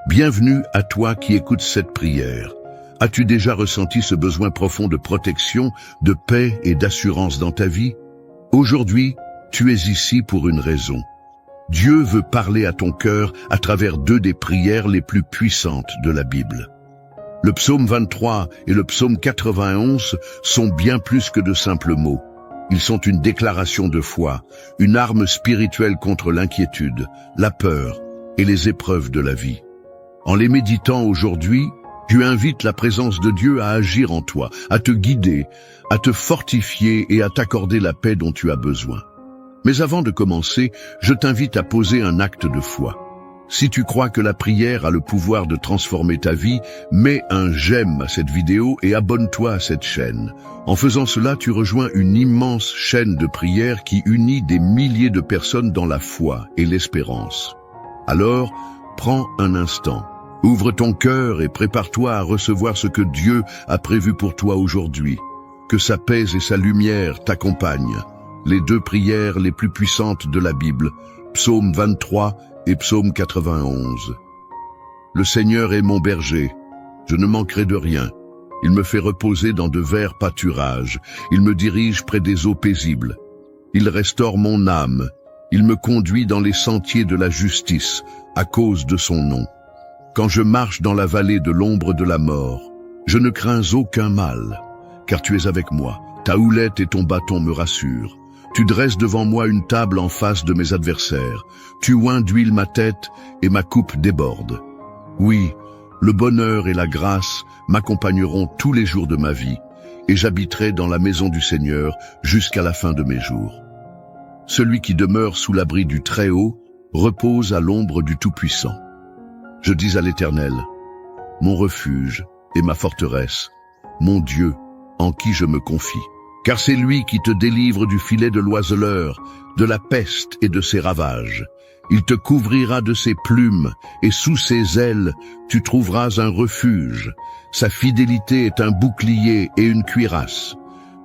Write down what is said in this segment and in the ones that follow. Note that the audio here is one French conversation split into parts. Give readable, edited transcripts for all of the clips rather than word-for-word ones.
Bienvenue à toi qui écoutes cette prière. As-tu déjà ressenti ce besoin profond de protection, de paix et d'assurance dans ta vie? Aujourd'hui, tu es ici pour une raison. Dieu veut parler à ton cœur à travers deux des prières les plus puissantes de la Bible. Le psaume 23 et le psaume 91 sont bien plus que de simples mots. Ils sont une déclaration de foi, une arme spirituelle contre l'inquiétude, la peur et les épreuves de la vie. En les méditant aujourd'hui, tu invites la présence de Dieu à agir en toi, à te guider, à te fortifier et à t'accorder la paix dont tu as besoin. Mais avant de commencer, je t'invite à poser un acte de foi. Si tu crois que la prière a le pouvoir de transformer ta vie, mets un j'aime à cette vidéo et abonne-toi à cette chaîne. En faisant cela, tu rejoins une immense chaîne de prières qui unit des milliers de personnes dans la foi et l'espérance. Alors, prends un instant. Ouvre ton cœur et prépare-toi à recevoir ce que Dieu a prévu pour toi aujourd'hui. Que sa paix et sa lumière t'accompagnent. Les deux prières les plus puissantes de la Bible, psaume 23 et psaume 91. Le Seigneur est mon berger, je ne manquerai de rien. Il me fait reposer dans de verts pâturages, il me dirige près des eaux paisibles. Il restaure mon âme, il me conduit dans les sentiers de la justice, à cause de son nom. Quand je marche dans la vallée de l'ombre de la mort, je ne crains aucun mal, car tu es avec moi. Ta houlette et ton bâton me rassurent. Tu dresses devant moi une table en face de mes adversaires. Tu oins d'huile ma tête et ma coupe déborde. Oui, le bonheur et la grâce m'accompagneront tous les jours de ma vie, et j'habiterai dans la maison du Seigneur jusqu'à la fin de mes jours. Celui qui demeure sous l'abri du Très-Haut repose à l'ombre du Tout-Puissant. Je dis à l'Éternel, mon refuge et ma forteresse, mon Dieu, en qui je me confie. Car c'est lui qui te délivre du filet de l'oiseleur, de la peste et de ses ravages. Il te couvrira de ses plumes, et sous ses ailes, tu trouveras un refuge. Sa fidélité est un bouclier et une cuirasse.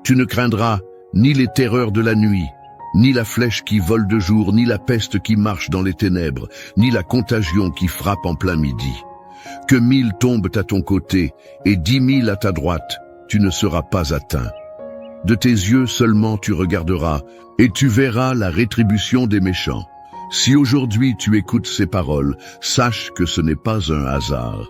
Tu ne craindras ni les terreurs de la nuit, ni la flèche qui vole de jour, ni la peste qui marche dans les ténèbres, ni la contagion qui frappe en plein midi. Que 1000 tombent à ton côté et 10 000 à ta droite, tu ne seras pas atteint. De tes yeux seulement tu regarderas, et tu verras la rétribution des méchants. Si aujourd'hui tu écoutes ces paroles, sache que ce n'est pas un hasard.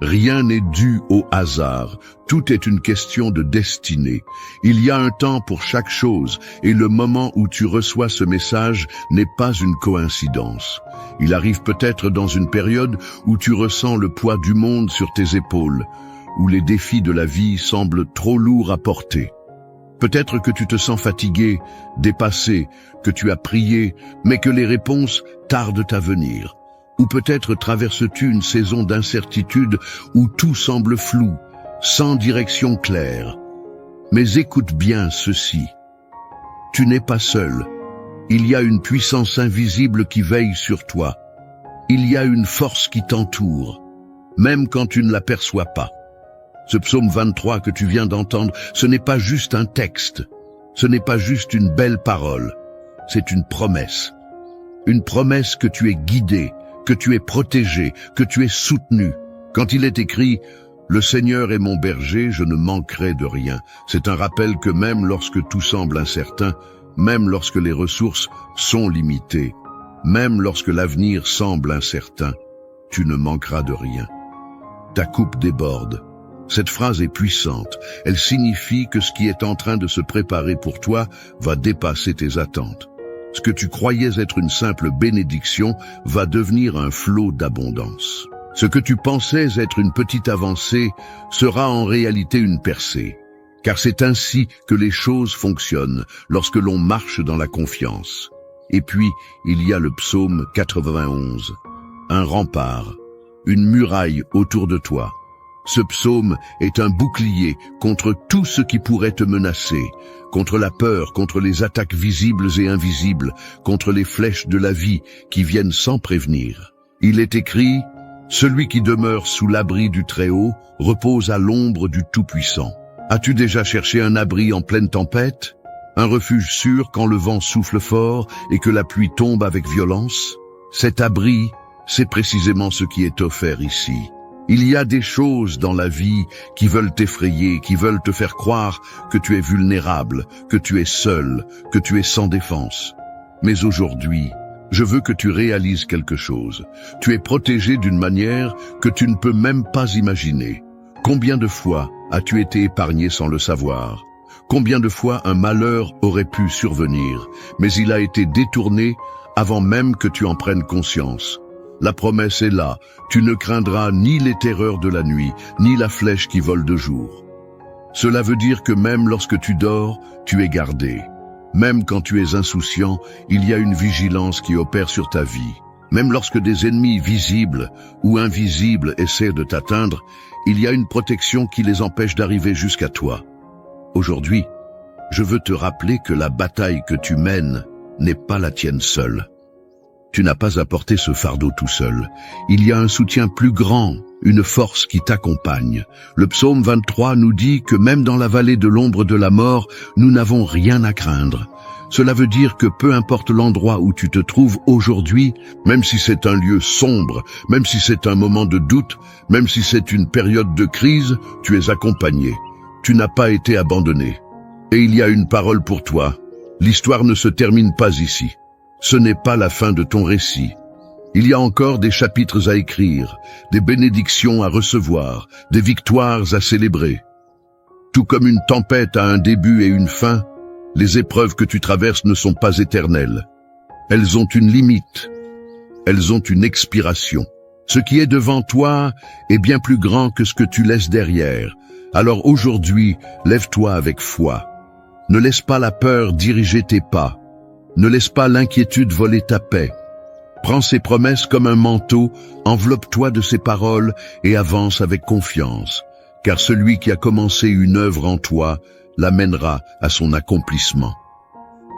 Rien n'est dû au hasard, tout est une question de destinée. Il y a un temps pour chaque chose, et le moment où tu reçois ce message n'est pas une coïncidence. Il arrive peut-être dans une période où tu ressens le poids du monde sur tes épaules, où les défis de la vie semblent trop lourds à porter. Peut-être que tu te sens fatigué, dépassé, que tu as prié, mais que les réponses tardent à venir. Ou peut-être traverses-tu une saison d'incertitude où tout semble flou, sans direction claire. Mais écoute bien ceci. Tu n'es pas seul. Il y a une puissance invisible qui veille sur toi. Il y a une force qui t'entoure, même quand tu ne l'aperçois pas. Ce psaume 23 que tu viens d'entendre, ce n'est pas juste un texte. Ce n'est pas juste une belle parole. C'est une promesse. Une promesse que tu es guidé, que tu es protégé, que tu es soutenu. Quand il est écrit « Le Seigneur est mon berger, je ne manquerai de rien », c'est un rappel que même lorsque tout semble incertain, même lorsque les ressources sont limitées, même lorsque l'avenir semble incertain, tu ne manqueras de rien. Ta coupe déborde. Cette phrase est puissante. Elle signifie que ce qui est en train de se préparer pour toi va dépasser tes attentes. Ce que tu croyais être une simple bénédiction va devenir un flot d'abondance. Ce que tu pensais être une petite avancée sera en réalité une percée. Car c'est ainsi que les choses fonctionnent lorsque l'on marche dans la confiance. Et puis, il y a le psaume 91. Un rempart, une muraille autour de toi. Ce psaume est un bouclier contre tout ce qui pourrait te menacer, contre la peur, contre les attaques visibles et invisibles, contre les flèches de la vie qui viennent sans prévenir. Il est écrit « Celui qui demeure sous l'abri du Très-Haut repose à l'ombre du Tout-Puissant ». As-tu déjà cherché un abri en pleine tempête? Un refuge sûr quand le vent souffle fort et que la pluie tombe avec violence? Cet abri, c'est précisément ce qui est offert ici. Il y a des choses dans la vie qui veulent t'effrayer, qui veulent te faire croire que tu es vulnérable, que tu es seul, que tu es sans défense. Mais aujourd'hui, je veux que tu réalises quelque chose. Tu es protégé d'une manière que tu ne peux même pas imaginer. Combien de fois as-tu été épargné sans le savoir? Combien de fois un malheur aurait pu survenir, mais il a été détourné avant même que tu en prennes conscience? La promesse est là, tu ne craindras ni les terreurs de la nuit, ni la flèche qui vole de jour. Cela veut dire que même lorsque tu dors, tu es gardé. Même quand tu es insouciant, il y a une vigilance qui opère sur ta vie. Même lorsque des ennemis visibles ou invisibles essaient de t'atteindre, il y a une protection qui les empêche d'arriver jusqu'à toi. Aujourd'hui, je veux te rappeler que la bataille que tu mènes n'est pas la tienne seule. Tu n'as pas à porter ce fardeau tout seul. Il y a un soutien plus grand, une force qui t'accompagne. Le psaume 23 nous dit que même dans la vallée de l'ombre de la mort, nous n'avons rien à craindre. Cela veut dire que peu importe l'endroit où tu te trouves aujourd'hui, même si c'est un lieu sombre, même si c'est un moment de doute, même si c'est une période de crise, tu es accompagné. Tu n'as pas été abandonné. Et il y a une parole pour toi. L'histoire ne se termine pas ici. Ce n'est pas la fin de ton récit. Il y a encore des chapitres à écrire, des bénédictions à recevoir, des victoires à célébrer. Tout comme une tempête a un début et une fin, les épreuves que tu traverses ne sont pas éternelles. Elles ont une limite. Elles ont une expiration. Ce qui est devant toi est bien plus grand que ce que tu laisses derrière. Alors aujourd'hui, lève-toi avec foi. Ne laisse pas la peur diriger tes pas. Ne laisse pas l'inquiétude voler ta paix. Prends ces promesses comme un manteau, enveloppe-toi de ces paroles et avance avec confiance, car celui qui a commencé une œuvre en toi l'amènera à son accomplissement.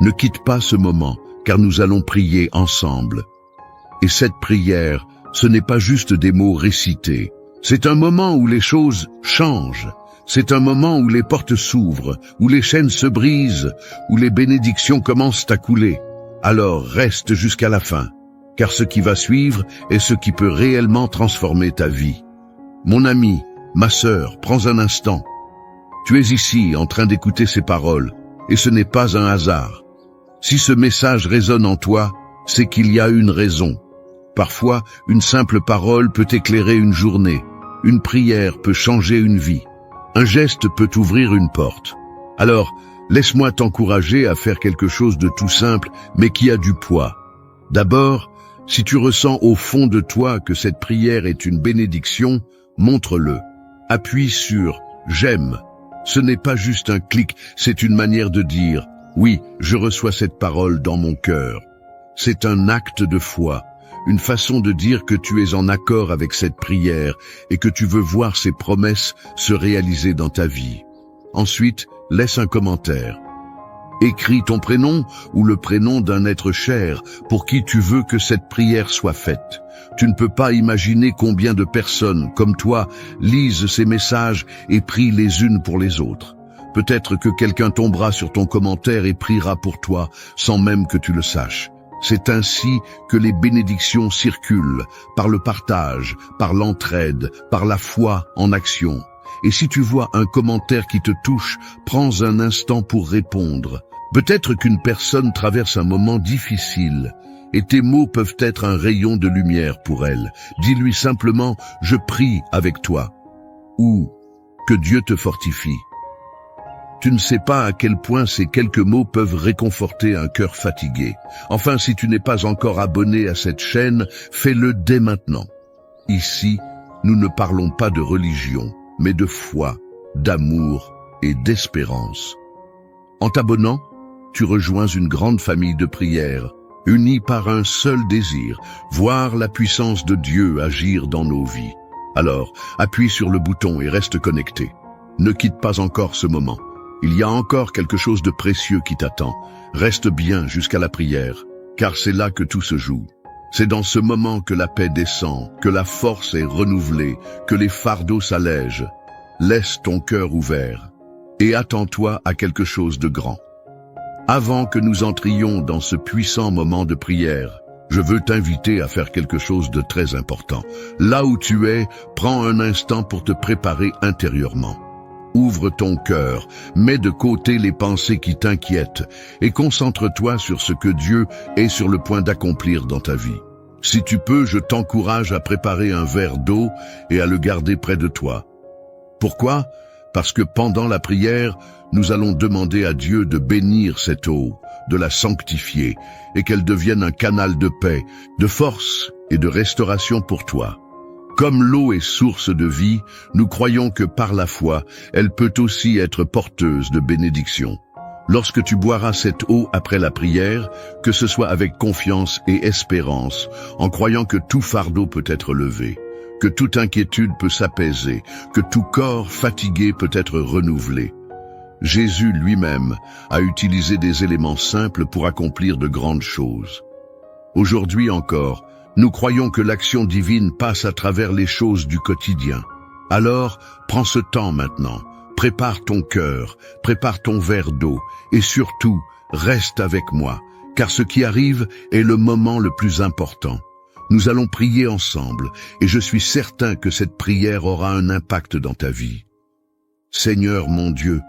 Ne quitte pas ce moment, car nous allons prier ensemble. Et cette prière, ce n'est pas juste des mots récités. C'est un moment où les choses changent. C'est un moment où les portes s'ouvrent, où les chaînes se brisent, où les bénédictions commencent à couler. Alors reste jusqu'à la fin, car ce qui va suivre est ce qui peut réellement transformer ta vie. Mon ami, ma sœur, prends un instant. Tu es ici en train d'écouter ces paroles, et ce n'est pas un hasard. Si ce message résonne en toi, c'est qu'il y a une raison. Parfois, une simple parole peut éclairer une journée, une prière peut changer une vie. Un geste peut ouvrir une porte. Alors, laisse-moi t'encourager à faire quelque chose de tout simple, mais qui a du poids. D'abord, si tu ressens au fond de toi que cette prière est une bénédiction, montre-le. Appuie sur « J'aime ». Ce n'est pas juste un clic, c'est une manière de dire « Oui, je reçois cette parole dans mon cœur ». C'est un acte de foi. Une façon de dire que tu es en accord avec cette prière et que tu veux voir ces promesses se réaliser dans ta vie. Ensuite, laisse un commentaire. Écris ton prénom ou le prénom d'un être cher pour qui tu veux que cette prière soit faite. Tu ne peux pas imaginer combien de personnes, comme toi, lisent ces messages et prient les unes pour les autres. Peut-être que quelqu'un tombera sur ton commentaire et priera pour toi sans même que tu le saches. C'est ainsi que les bénédictions circulent, par le partage, par l'entraide, par la foi en action. Et si tu vois un commentaire qui te touche, prends un instant pour répondre. Peut-être qu'une personne traverse un moment difficile, et tes mots peuvent être un rayon de lumière pour elle. Dis-lui simplement « Je prie avec toi » ou « Que Dieu te fortifie ». Tu ne sais pas à quel point ces quelques mots peuvent réconforter un cœur fatigué. Enfin, si tu n'es pas encore abonné à cette chaîne, fais-le dès maintenant. Ici, nous ne parlons pas de religion, mais de foi, d'amour et d'espérance. En t'abonnant, tu rejoins une grande famille de prières, unie par un seul désir, voir la puissance de Dieu agir dans nos vies. Alors, appuie sur le bouton et reste connecté. Ne quitte pas encore ce moment. Il y a encore quelque chose de précieux qui t'attend. Reste bien jusqu'à la prière, car c'est là que tout se joue. C'est dans ce moment que la paix descend, que la force est renouvelée, que les fardeaux s'allègent. Laisse ton cœur ouvert et attends-toi à quelque chose de grand. Avant que nous entrions dans ce puissant moment de prière, Je veux t'inviter à faire quelque chose de très important. Là où tu es, prends un instant pour te préparer intérieurement. Ouvre ton cœur, mets de côté les pensées qui t'inquiètent et concentre-toi sur ce que Dieu est sur le point d'accomplir dans ta vie. Si tu peux, je t'encourage à préparer un verre d'eau et à le garder près de toi. Pourquoi? Parce que pendant la prière, nous allons demander à Dieu de bénir cette eau, de la sanctifier et qu'elle devienne un canal de paix, de force et de restauration pour toi. Comme l'eau est source de vie, nous croyons que par la foi, elle peut aussi être porteuse de bénédiction. Lorsque tu boiras cette eau après la prière, que ce soit avec confiance et espérance, en croyant que tout fardeau peut être levé, que toute inquiétude peut s'apaiser, que tout corps fatigué peut être renouvelé. Jésus lui-même a utilisé des éléments simples pour accomplir de grandes choses. Aujourd'hui encore, nous croyons que l'action divine passe à travers les choses du quotidien. Alors, prends ce temps maintenant, prépare ton cœur, prépare ton verre d'eau et surtout, reste avec moi, car ce qui arrive est le moment le plus important. Nous allons prier ensemble et je suis certain que cette prière aura un impact dans ta vie. Seigneur mon Dieu,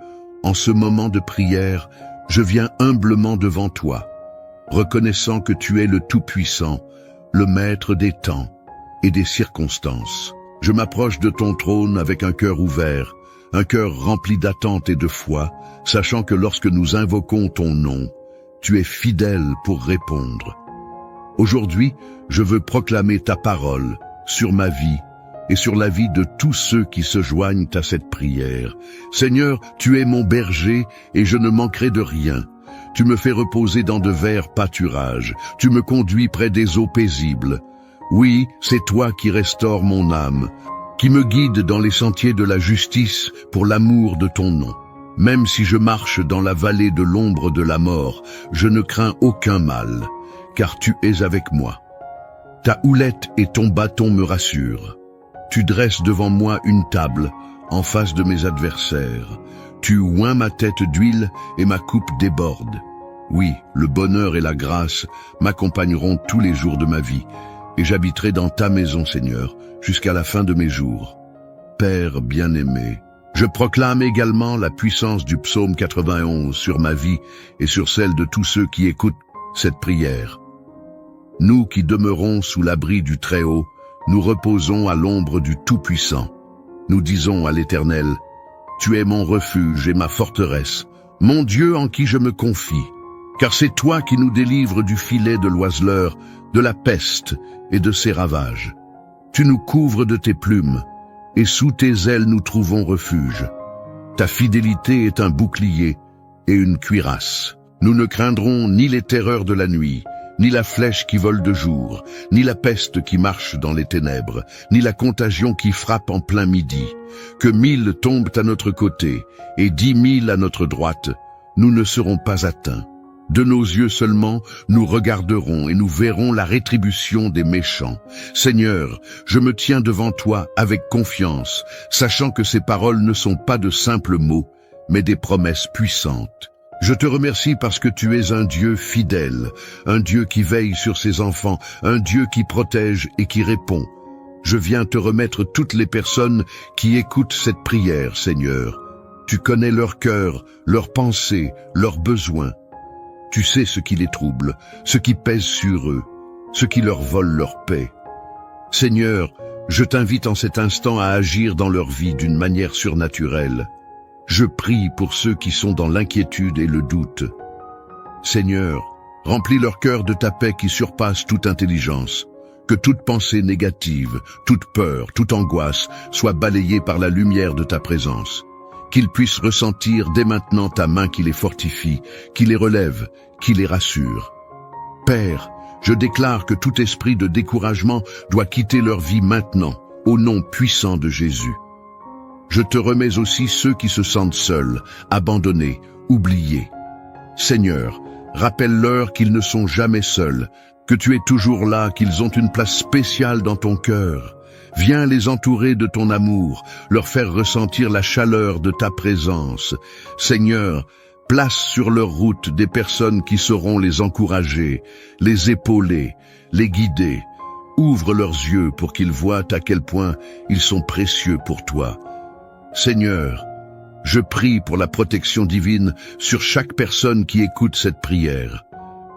en ce moment de prière, je viens humblement devant toi, reconnaissant que tu es le Tout-Puissant, le Maître des temps et des circonstances. Je m'approche de ton trône avec un cœur ouvert, un cœur rempli d'attente et de foi, sachant que lorsque nous invoquons ton nom, tu es fidèle pour répondre. Aujourd'hui, je veux proclamer ta parole sur ma vie et sur la vie de tous ceux qui se joignent à cette prière. Seigneur, tu es mon berger et je ne manquerai de rien. Tu me fais reposer dans de verts pâturages. Tu me conduis près des eaux paisibles. Oui, c'est toi qui restaures mon âme, qui me guide dans les sentiers de la justice pour l'amour de ton nom. Même si je marche dans la vallée de l'ombre de la mort, je ne crains aucun mal, car tu es avec moi. Ta houlette et ton bâton me rassurent. Tu dresses devant moi une table en face de mes adversaires. Tu oins ma tête d'huile et ma coupe déborde. Oui, le bonheur et la grâce m'accompagneront tous les jours de ma vie, et j'habiterai dans ta maison, Seigneur, jusqu'à la fin de mes jours. Père bien-aimé, je proclame également la puissance du psaume 91 sur ma vie et sur celle de tous ceux qui écoutent cette prière. Nous qui demeurons sous l'abri du Très-Haut, nous reposons à l'ombre du Tout-Puissant. Nous disons à l'Éternel, « Tu es mon refuge et ma forteresse, mon Dieu en qui je me confie, car c'est toi qui nous délivres du filet de l'oiseleur, de la peste et de ses ravages. Tu nous couvres de tes plumes, et sous tes ailes nous trouvons refuge. Ta fidélité est un bouclier et une cuirasse. Nous ne craindrons ni les terreurs de la nuit, ni la flèche qui vole de jour, ni la peste qui marche dans les ténèbres, ni la contagion qui frappe en plein midi. Que 1000 tombent à notre côté et 10 000 à notre droite, nous ne serons pas atteints. De nos yeux seulement, nous regarderons et nous verrons la rétribution des méchants. Seigneur, je me tiens devant toi avec confiance, sachant que ces paroles ne sont pas de simples mots, mais des promesses puissantes. Je te remercie parce que tu es un Dieu fidèle, un Dieu qui veille sur ses enfants, un Dieu qui protège et qui répond. Je viens te remettre toutes les personnes qui écoutent cette prière, Seigneur. Tu connais leur cœur, leurs pensées, leurs besoins. Tu sais ce qui les trouble, ce qui pèse sur eux, ce qui leur vole leur paix. Seigneur, je t'invite en cet instant à agir dans leur vie d'une manière surnaturelle. Je prie pour ceux qui sont dans l'inquiétude et le doute. Seigneur, remplis leur cœur de ta paix qui surpasse toute intelligence. Que toute pensée négative, toute peur, toute angoisse soit balayée par la lumière de ta présence. Qu'ils puissent ressentir dès maintenant ta main qui les fortifie, qui les relève, qui les rassure. Père, je déclare que tout esprit de découragement doit quitter leur vie maintenant, au nom puissant de Jésus. Je te remets aussi ceux qui se sentent seuls, abandonnés, oubliés. Seigneur, rappelle-leur qu'ils ne sont jamais seuls, que tu es toujours là, qu'ils ont une place spéciale dans ton cœur. Viens les entourer de ton amour, leur faire ressentir la chaleur de ta présence. Seigneur, Place sur leur route des personnes qui sauront les encourager, les épauler, les guider. Ouvre leurs yeux pour qu'ils voient à quel point ils sont précieux pour toi. Seigneur, je prie pour la protection divine sur chaque personne qui écoute cette prière.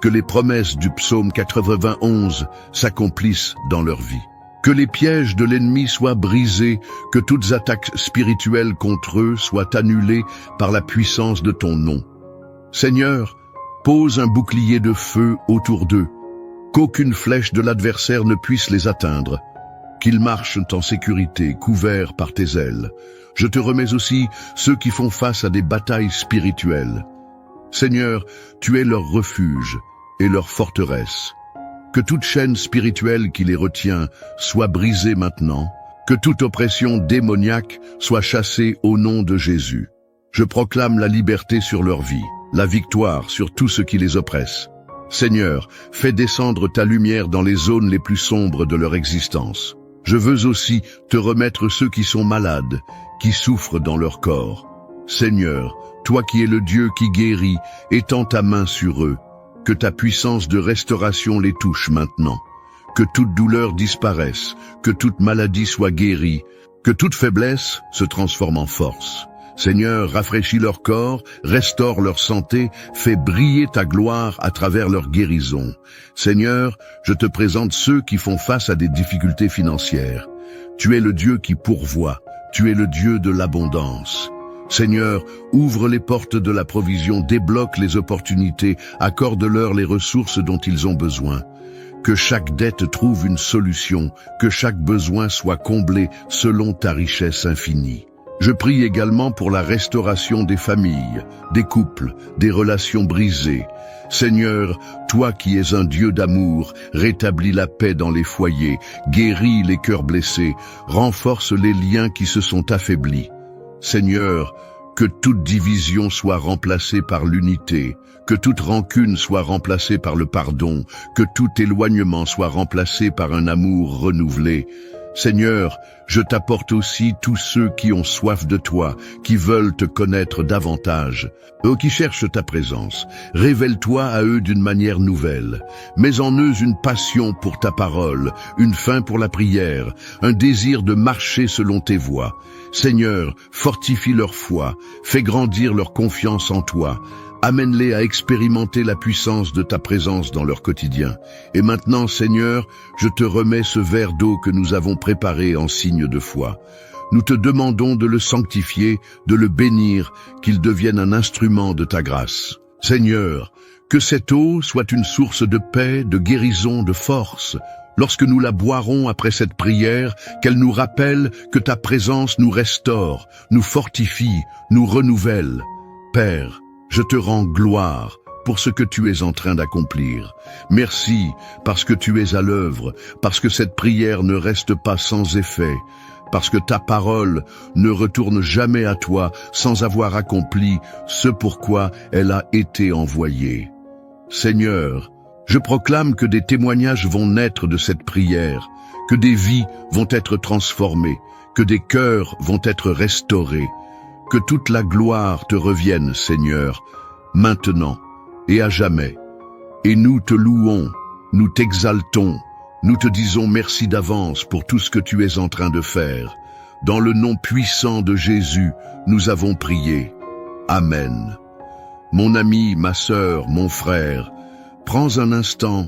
Que les promesses du psaume 91 s'accomplissent dans leur vie. Que les pièges de l'ennemi soient brisés, que toutes attaques spirituelles contre eux soient annulées par la puissance de ton nom. Seigneur, pose un bouclier de feu autour d'eux, qu'aucune flèche de l'adversaire ne puisse les atteindre, qu'ils marchent en sécurité, couverts par tes ailes. Je te remets aussi ceux qui font face à des batailles spirituelles. Seigneur, tu es leur refuge et leur forteresse. Que toute chaîne spirituelle qui les retient soit brisée maintenant, que toute oppression démoniaque soit chassée au nom de Jésus. Je proclame la liberté sur leur vie, la victoire sur tout ce qui les oppresse. Seigneur, fais descendre ta lumière dans les zones les plus sombres de leur existence. Je veux aussi te remettre ceux qui sont malades, qui souffrent dans leur corps. Seigneur, toi qui es le Dieu qui guérit, étends ta main sur eux. Que ta puissance de restauration les touche maintenant. Que toute douleur disparaisse, que toute maladie soit guérie, que toute faiblesse se transforme en force. Seigneur, rafraîchis leur corps, restaure leur santé, fais briller ta gloire à travers leur guérison. Seigneur, je te présente ceux qui font face à des difficultés financières. Tu es le Dieu qui pourvoit, tu es le Dieu de l'abondance. Seigneur, ouvre les portes de la provision, débloque les opportunités, accorde-leur les ressources dont ils ont besoin. Que chaque dette trouve une solution, que chaque besoin soit comblé selon ta richesse infinie. Je prie également pour la restauration des familles, des couples, des relations brisées. Seigneur, toi qui es un Dieu d'amour, rétablis la paix dans les foyers, guéris les cœurs blessés, renforce les liens qui se sont affaiblis. Seigneur, que toute division soit remplacée par l'unité, que toute rancune soit remplacée par le pardon, que tout éloignement soit remplacé par un amour renouvelé. Seigneur, je t'apporte aussi tous ceux qui ont soif de toi, qui veulent te connaître davantage. Eux qui cherchent ta présence, révèle-toi à eux d'une manière nouvelle. Mets en eux une passion pour ta parole, une faim pour la prière, un désir de marcher selon tes voies. Seigneur, fortifie leur foi, fais grandir leur confiance en toi. Amène-les à expérimenter la puissance de ta présence dans leur quotidien. Et maintenant, Seigneur, je te remets ce verre d'eau que nous avons préparé en signe de foi. Nous te demandons de le sanctifier, de le bénir, qu'il devienne un instrument de ta grâce. Seigneur, que cette eau soit une source de paix, de guérison, de force. Lorsque nous la boirons après cette prière, qu'elle nous rappelle que ta présence nous restaure, nous fortifie, nous renouvelle. Père, je te rends gloire pour ce que tu es en train d'accomplir. Merci parce que tu es à l'œuvre, parce que cette prière ne reste pas sans effet, parce que ta parole ne retourne jamais à toi sans avoir accompli ce pourquoi elle a été envoyée. Seigneur, je proclame que des témoignages vont naître de cette prière, que des vies vont être transformées, que des cœurs vont être restaurés. Que toute la gloire te revienne, Seigneur, maintenant et à jamais. Et nous te louons, nous t'exaltons, nous te disons merci d'avance pour tout ce que tu es en train de faire. Dans le nom puissant de Jésus, nous avons prié. Amen. Mon ami, ma sœur, mon frère, prends un instant,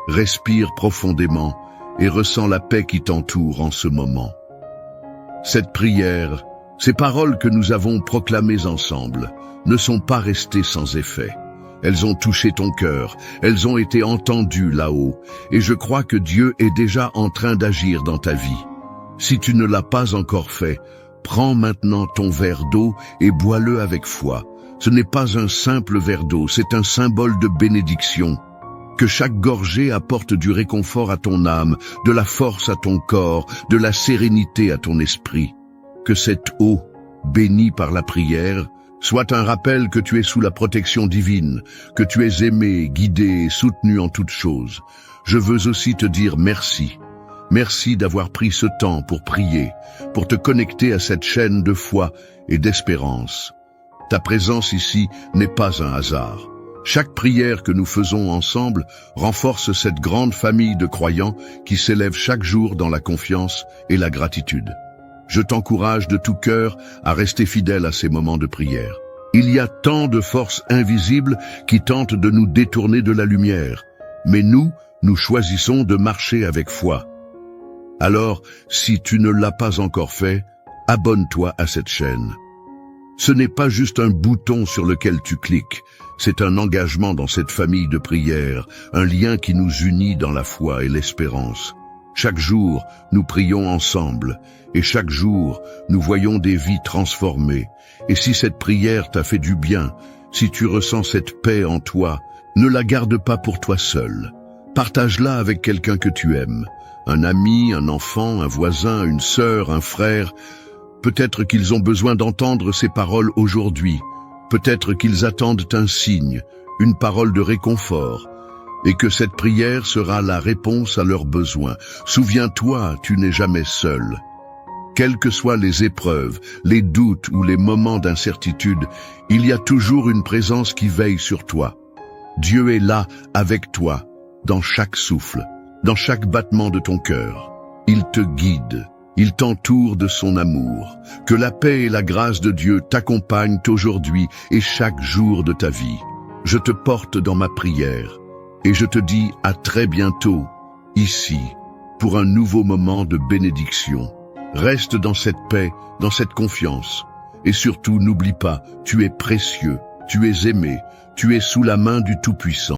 respire profondément et ressens la paix qui t'entoure en ce moment. Cette prière, ces paroles que nous avons proclamées ensemble ne sont pas restées sans effet. Elles ont touché ton cœur, elles ont été entendues là-haut, et je crois que Dieu est déjà en train d'agir dans ta vie. Si tu ne l'as pas encore fait, prends maintenant ton verre d'eau et bois-le avec foi. Ce n'est pas un simple verre d'eau, c'est un symbole de bénédiction. Que chaque gorgée apporte du réconfort à ton âme, de la force à ton corps, de la sérénité à ton esprit. Que cette eau, bénie par la prière, soit un rappel que tu es sous la protection divine, que tu es aimé, guidé et soutenu en toutes choses. Je veux aussi te dire merci. Merci d'avoir pris ce temps pour prier, pour te connecter à cette chaîne de foi et d'espérance. Ta présence ici n'est pas un hasard. Chaque prière que nous faisons ensemble renforce cette grande famille de croyants qui s'élèvent chaque jour dans la confiance et la gratitude. Je t'encourage de tout cœur à rester fidèle à ces moments de prière. Il y a tant de forces invisibles qui tentent de nous détourner de la lumière, mais nous choisissons de marcher avec foi. Alors, si tu ne l'as pas encore fait, abonne-toi à cette chaîne. Ce n'est pas juste un bouton sur lequel tu cliques, c'est un engagement dans cette famille de prière, un lien qui nous unit dans la foi et l'espérance. Chaque jour, nous prions ensemble, et chaque jour, nous voyons des vies transformées. Et si cette prière t'a fait du bien, si tu ressens cette paix en toi, ne la garde pas pour toi seul. Partage-la avec quelqu'un que tu aimes, un ami, un enfant, un voisin, une sœur, un frère. Peut-être qu'ils ont besoin d'entendre ces paroles aujourd'hui. Peut-être qu'ils attendent un signe, une parole de réconfort, et que cette prière sera la réponse à leurs besoins. Souviens-toi, tu n'es jamais seul. Quelles que soient les épreuves, les doutes ou les moments d'incertitude, il y a toujours une présence qui veille sur toi. Dieu est là avec toi, dans chaque souffle, dans chaque battement de ton cœur. Il te guide. Il t'entoure de son amour. Que la paix et la grâce de Dieu t'accompagnent aujourd'hui et chaque jour de ta vie. Je te porte dans ma prière et je te dis à très bientôt, ici, pour un nouveau moment de bénédiction. Reste dans cette paix, dans cette confiance. Et surtout, n'oublie pas, tu es précieux, tu es aimé, tu es sous la main du Tout-Puissant.